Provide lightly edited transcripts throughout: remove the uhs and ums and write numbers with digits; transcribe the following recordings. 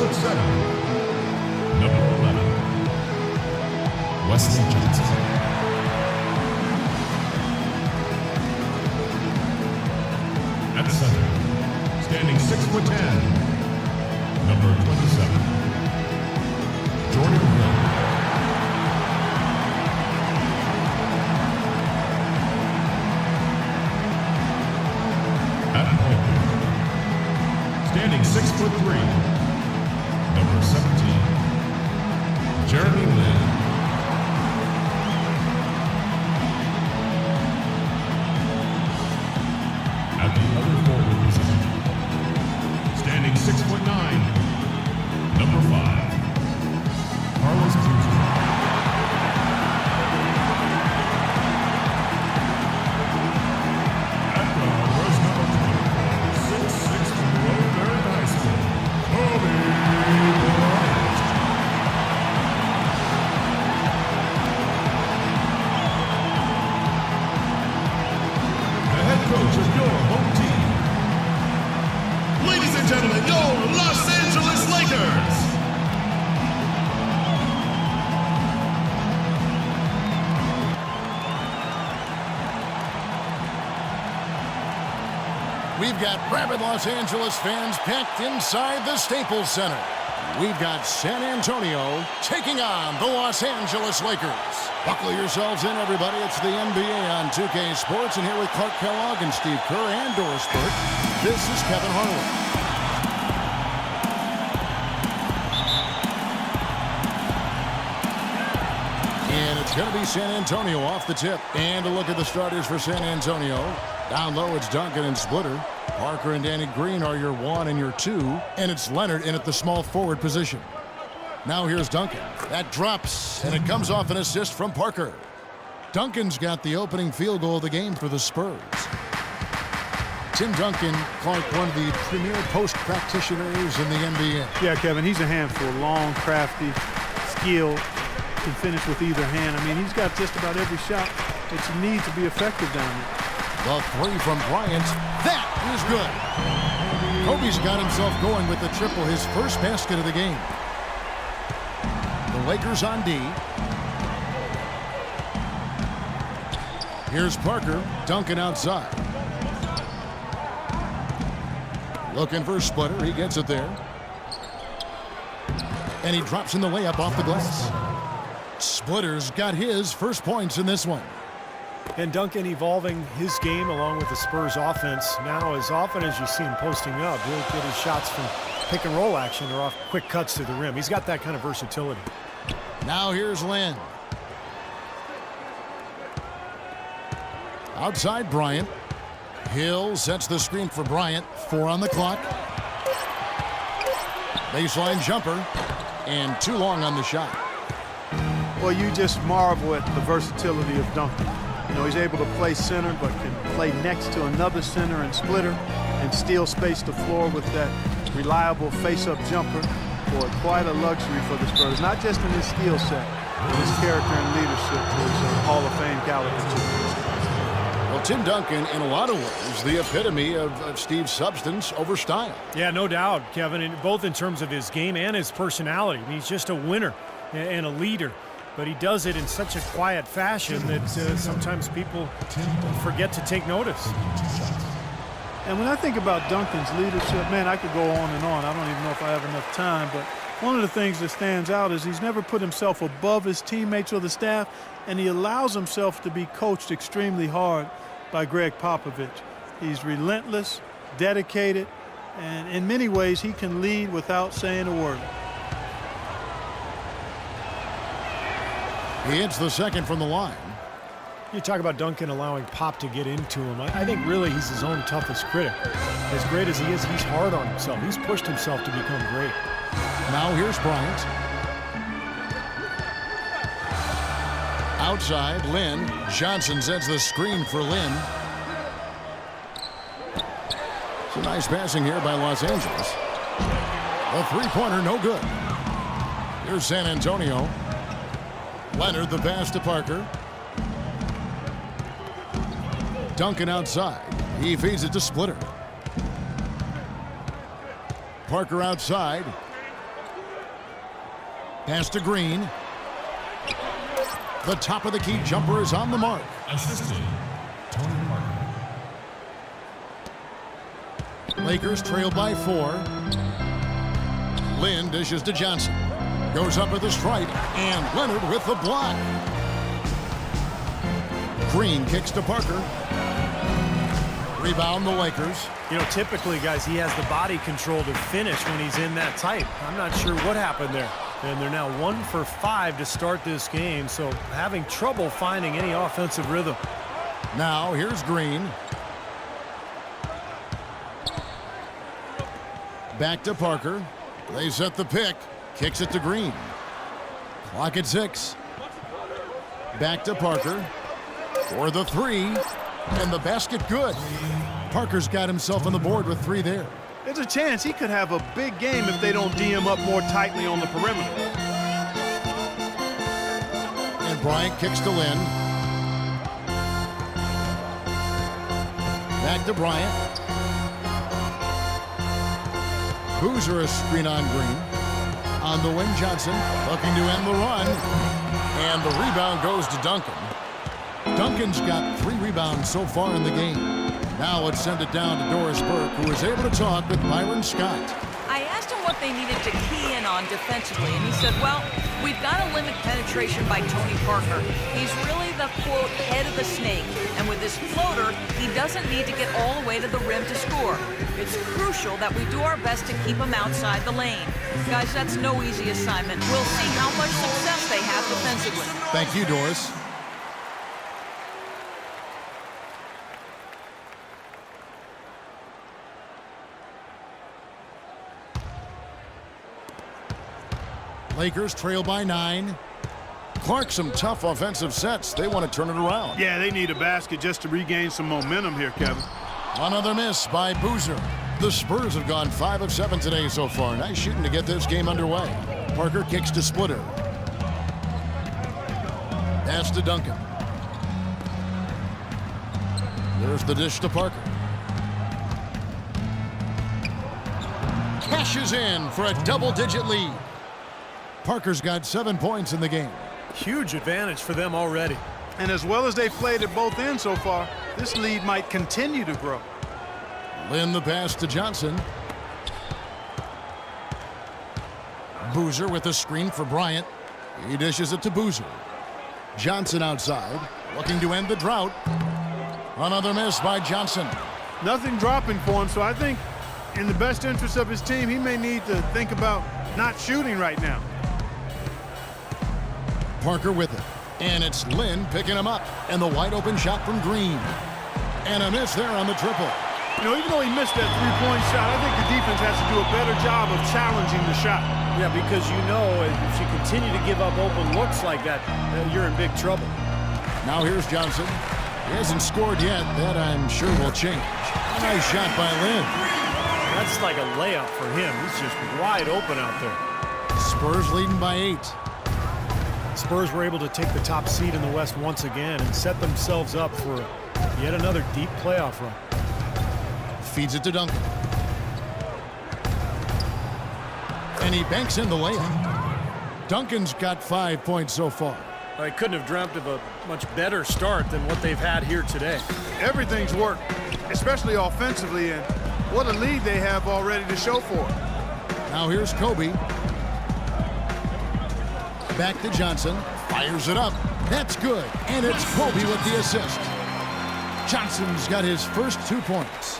Number 11, Wesley Johnson. At center, standing 6'10", number 27, Jordan Hill. At point, standing 6'3", number 17, Jeremy Lin. At the other forward position, standing 6'9", number 5, Carlos Cruz. At guard, was number 6'6", from Roseberry High School, Kobe Bryant. The head coach of your home team. Ladies and gentlemen, your Los Angeles Lakers. We've got rabid Los Angeles fans packed inside the Staples Center. We've got San Antonio taking on the Los Angeles Lakers. Buckle yourselves in, everybody. It's the NBA on 2K Sports, and here with Clark Kellogg and Steve Kerr and Doris Burke, this is Kevin Harlan. And it's going to be San Antonio off the tip. And a look at the starters for San Antonio. Down low, it's Duncan and Splitter. Parker and Danny Green are your 1 and your 2. And it's Leonard in at the small forward position. Now here's Duncan. That drops, and it comes off an assist from Parker. Duncan's got the opening field goal of the game for the Spurs. Tim Duncan, Clark, one of the premier post practitioners in the NBA. Yeah, Kevin, he's a handful. Long, crafty, skilled, can finish with either hand. I mean, he's got just about every shot that you need to be effective down there. The three from Bryant. That is good. Kobe's got himself going with the triple, his first basket of the game. The Lakers on D. Here's Parker. Duncan outside. Looking for Splitter. He gets it there. And he drops in the layup off the glass. Splitter's got his first points in this one. And Duncan evolving his game along with the Spurs offense. Now, as often as you see him posting up, he'll get his shots from pick and roll action or off quick cuts to the rim. He's got that kind of versatility. Now here's Lin. Outside Bryant. Hill sets the screen for Bryant. 4 on the clock. Baseline jumper. And too long on the shot. Well, you just marvel at the versatility of Duncan. You know, he's able to play center, but can play next to another center and Splitter and still space the floor with that reliable face-up jumper. Boy, quite a luxury for the Spurs, not just in his skill set, but his character and leadership is a Hall of Fame caliber. Well, Tim Duncan, in a lot of ways, the epitome of Steve's substance over style. Yeah, no doubt, Kevin, both in terms of his game and his personality. I mean, he's just a winner and a leader. But he does it in such a quiet fashion that sometimes people forget to take notice. And when I think about Duncan's leadership, man, I could go on and on. I don't even know if I have enough time. But one of the things that stands out is he's never put himself above his teammates or the staff, and he allows himself to be coached extremely hard by Greg Popovich. He's relentless, dedicated, and in many ways he can lead without saying a word. He hits the second from the line. You talk about Duncan allowing Pop to get into him. I think really he's his own toughest critic. As great as he is, he's hard on himself. He's pushed himself to become great. Now here's Bryant. Outside, Lin. Johnson sets the screen for Lin. Some nice passing here by Los Angeles. A three-pointer, no good. Here's San Antonio. Leonard, the pass to Parker. Duncan outside. He feeds it to Splitter. Parker outside. Pass to Green. The top of the key jumper is on the mark. Assistant, Tony Parker. Lakers trail by 4. Lynn dishes to Johnson. Goes up with the strike, and Leonard with the block. Green kicks to Parker. Rebound the Lakers. You know, typically, guys, he has the body control to finish when he's in that tight. I'm not sure what happened there. And they're now 1 for 5 to start this game, so having trouble finding any offensive rhythm. Now here's Green. Back to Parker. They set the pick. Kicks it to Green. Clock at 6. Back to Parker. For the 3. And the basket good. Parker's got himself on the board with 3 there. There's a chance he could have a big game if they don't D him up more tightly on the perimeter. And Bryant kicks to Lynn. Back to Bryant. Boozer a screen on Green. On the wing, Johnson looking to end the run. And the rebound goes to Duncan. Duncan's got 3 rebounds so far in the game. Now let's send it down to Doris Burke, who was able to talk with Byron Scott. I asked him what they needed to key in on defensively, and he said, well, we've got to limit penetration by Tony Parker. He's really the, quote, head of the snake, and with his floater, he doesn't need to get all the way to the rim to score. It's crucial that we do our best to keep him outside the lane. Guys, that's no easy assignment. We'll see how much success they have defensively. Thank you, Doris. Lakers trail by 9. Clark, some tough offensive sets. They want to turn it around. Yeah, they need a basket just to regain some momentum here, Kevin. Another miss by Boozer. The Spurs have gone 5 of 7 today so far. Nice shooting to get this game underway. Parker kicks to Splitter. Pass to Duncan. There's the dish to Parker. Cashes in for a double-digit lead. Parker's got 7 points in the game. Huge advantage for them already. And as well as they've played at both ends so far, this lead might continue to grow. Lynn the pass to Johnson. Boozer with the screen for Bryant. He dishes it to Boozer. Johnson outside, looking to end the drought. Another miss by Johnson. Nothing dropping for him, so I think in the best interest of his team, he may need to think about not shooting right now. Parker with it. And it's Lynn picking him up. And the wide open shot from Green. And a miss there on the triple. You know, even though he missed that three-point shot, I think the defense has to do a better job of challenging the shot. Yeah, because you know if you continue to give up open looks like that, you're in big trouble. Now here's Johnson. He hasn't scored yet. That I'm sure will change. Nice shot by Lynn. That's like a layup for him. He's just wide open out there. Spurs leading by 8. Spurs were able to take the top seed in the West once again and set themselves up for yet another deep playoff run. Feeds it to Duncan. And he banks in the layup. Duncan's got 5 points so far. I couldn't have dreamt of a much better start than what they've had here today. Everything's worked, especially offensively, and what a lead they have already to show for it. Now here's Kobe. Back to Johnson. Fires it up. That's good. And it's Kobe with the assist. Johnson's got his first 2 points.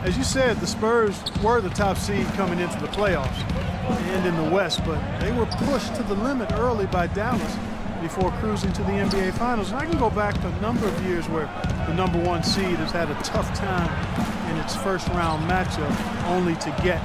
As you said, the Spurs were the top seed coming into the playoffs and in the West, but they were pushed to the limit early by Dallas before cruising to the NBA Finals. And I can go back to a number of years where the #1 seed has had a tough time in its first round matchup only to get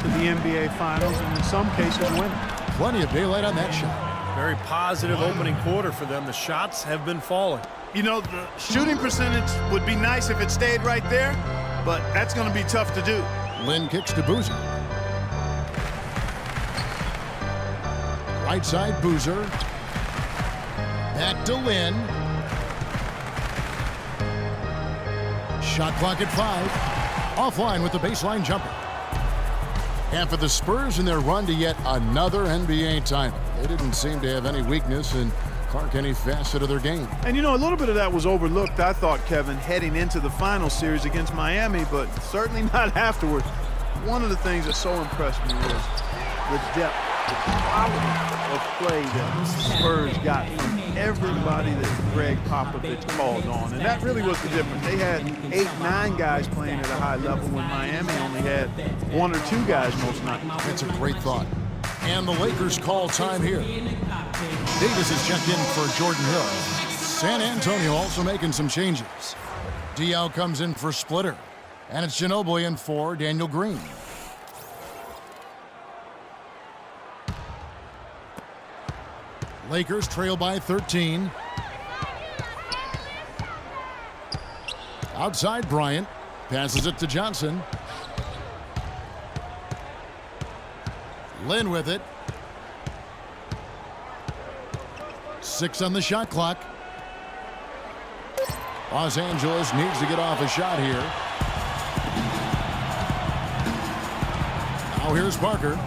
to the NBA Finals and in some cases win it. Plenty of daylight on that shot. Very positive opening quarter for them. The shots have been falling. You know, the shooting percentage would be nice if it stayed right there, but that's going to be tough to do. Lynn kicks to Boozer. Right side, Boozer. Back to Lynn. Shot clock at 5. Offline with the baseline jumper. And for the Spurs in their run to yet another NBA title, they didn't seem to have any weakness in Clark any facet of their game. And you know, a little bit of that was overlooked, I thought, Kevin, heading into the final series against Miami, but certainly not afterwards. One of the things that so impressed me was the depth, the quality of play that the Spurs got from everybody that Greg Popovich called on. And that really was the difference. They had 8, 9 guys playing at a high level when Miami only had 1 or 2 guys most nights. That's a great thought. And the Lakers call time here. Davis is checked in for Jordan Hill. San Antonio also making some changes. Diaw comes in for Splitter. And it's Ginobili in for Daniel Green. Lakers trail by 13. Outside Bryant. Passes it to Johnson. Lynn with it. 6 on the shot clock. Los Angeles needs to get off a shot here. Now here's Parker.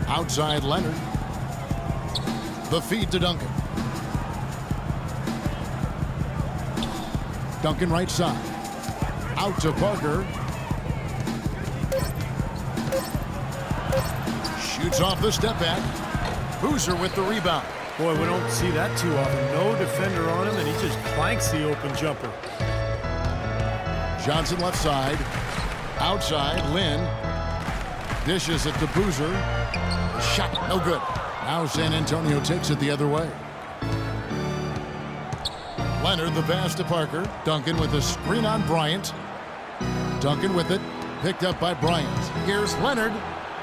Outside Leonard. The feed to Duncan. Duncan right side. Out to Parker. Shoots off the step back. Boozer with the rebound. Boy, we don't see that too often. No defender on him, and he just clanks the open jumper. Johnson left side. Outside, Lynn. Dishes it to Boozer. Shot, no good. Now San Antonio takes it the other way. Leonard, the pass to Parker. Duncan with a screen on Bryant. Duncan with it. Picked up by Bryant. Here's Leonard.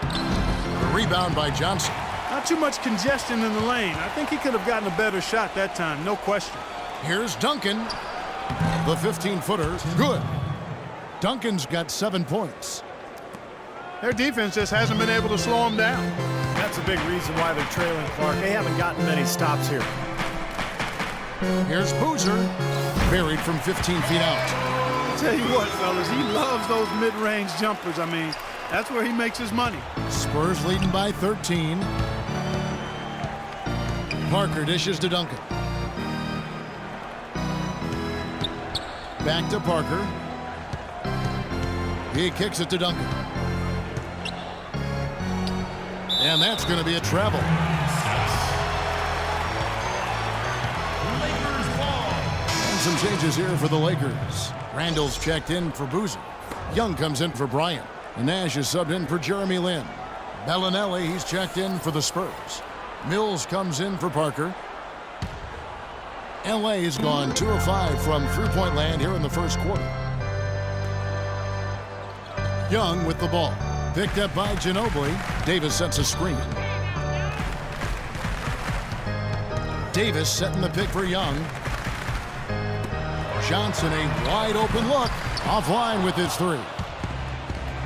The rebound by Johnson. Not too much congestion in the lane. I think he could have gotten a better shot that time, no question. Here's Duncan. The 15-footer. Good. Duncan's got 7 points. Their defense just hasn't been able to slow him down. That's a big reason why they're trailing Clark. They haven't gotten many stops here. Here's Boozer. Buried from 15 feet out. I'll tell you what, fellas, he loves those mid-range jumpers. I mean, that's where he makes his money. Spurs leading by 13. Parker dishes to Duncan. Back to Parker. He kicks it to Duncan. And that's going to be a travel. And some changes here for the Lakers. Randall's checked in for Boozer. Young comes in for Bryant. And Nash is subbed in for Jeremy Lin. Bellinelli, he's checked in for the Spurs. Mills comes in for Parker. LA has gone 2 of 5 from three-point land here in the first quarter. Young with the ball. Picked up by Ginobili. Davis sets a screen. Davis setting the pick for Young. Johnson, a wide open look. Offline with his 3.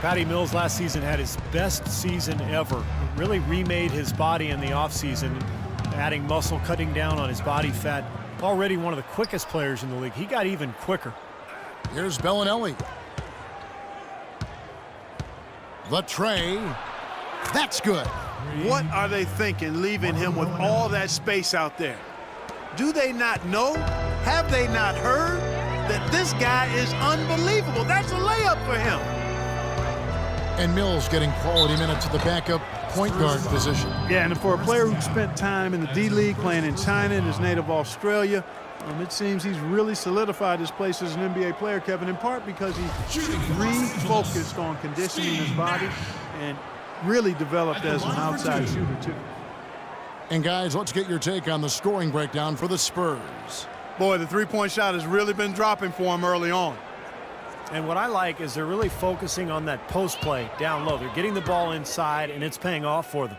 Patty Mills last season had his best season ever. Really remade his body in the offseason, adding muscle, cutting down on his body fat. Already one of the quickest players in the league. He got even quicker. Here's Bellinelli. The tray. That's good. What are they thinking, leaving him with all that space out there? Do they not know? Have they not heard that this guy is unbelievable? That's a layup for him. And Mills getting quality minutes at the backup point guard position. Yeah, and for a player who spent time in the D-League, playing in China and his native Australia, it seems he's really solidified his place as an NBA player, Kevin, in part because he refocused on conditioning his body and really developed as an outside shooter, too. And guys, let's get your take on the scoring breakdown for the Spurs. Boy, the three-point shot has really been dropping for him early on. And what I like is they're really focusing on that post play down low. They're getting the ball inside, and it's paying off for them.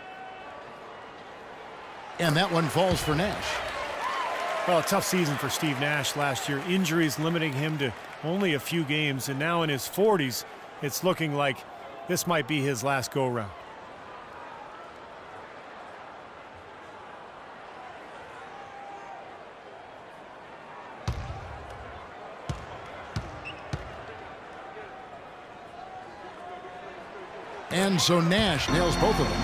And that one falls for Nash. Well, a tough season for Steve Nash last year. Injuries limiting him to only a few games, and now in his 40s, it's looking like this might be his last go-round. And so Nash nails both of them.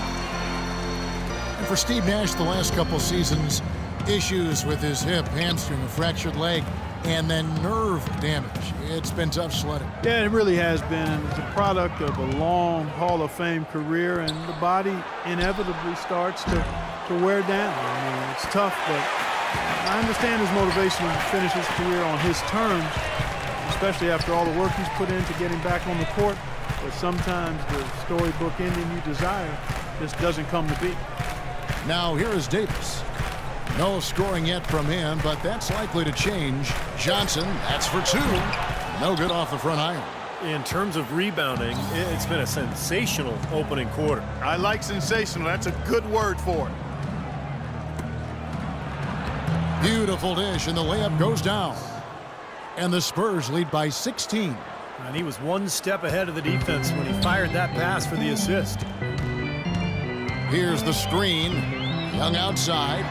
And for Steve Nash, the last couple seasons, issues with his hip, hamstring, a fractured leg, and then nerve damage. It's been tough sledding. Yeah, it really has been. It's a product of a long Hall of Fame career, and the body inevitably starts to wear down. I mean, it's tough, but I understand his motivation to finish his career on his terms, especially after all the work he's put in to get him back on the court. But sometimes the storybook ending you desire just doesn't come to be. Now here is Davis. No scoring yet from him, but that's likely to change. Johnson, that's for two. No good off the front iron. In terms of rebounding, it's been a sensational opening quarter. I like sensational. That's a good word for it. Beautiful dish, and the layup goes down. And the Spurs lead by 16. And he was one step ahead of the defense when he fired that pass for the assist. Here's the screen. Young outside.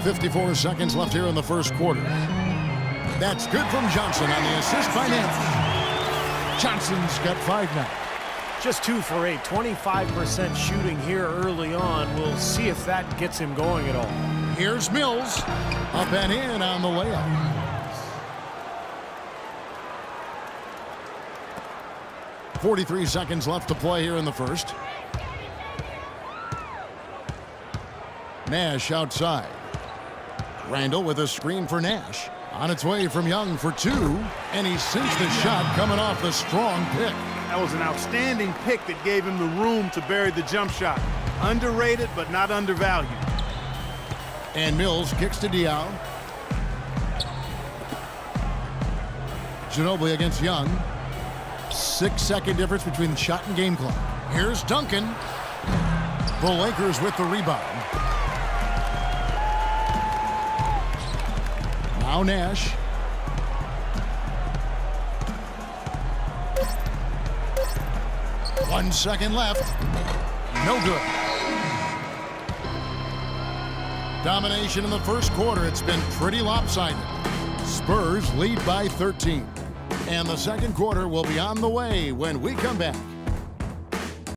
54 seconds left here in the first quarter. That's good from Johnson on the assist by Nash. Johnson's got 5 now. Just 2 for 8, 25% shooting here early on. We'll see if that gets him going at all. Here's Mills. Up and in on the layup. .43 seconds left to play here in the first. Nash outside. Randall with a screen for Nash. On its way from Young for 2. And he sinks the shot coming off the strong pick. That was an outstanding pick that gave him the room to bury the jump shot. Underrated, but not undervalued. And Mills kicks to Diaw. Ginobili against Young. 6-second difference between the shot and game clock. Here's Duncan. The Lakers with the rebound. Now Nash. One second left. No good. Domination in the first quarter. It's been pretty lopsided. Spurs lead by 13. And the second quarter will be on the way when we come back.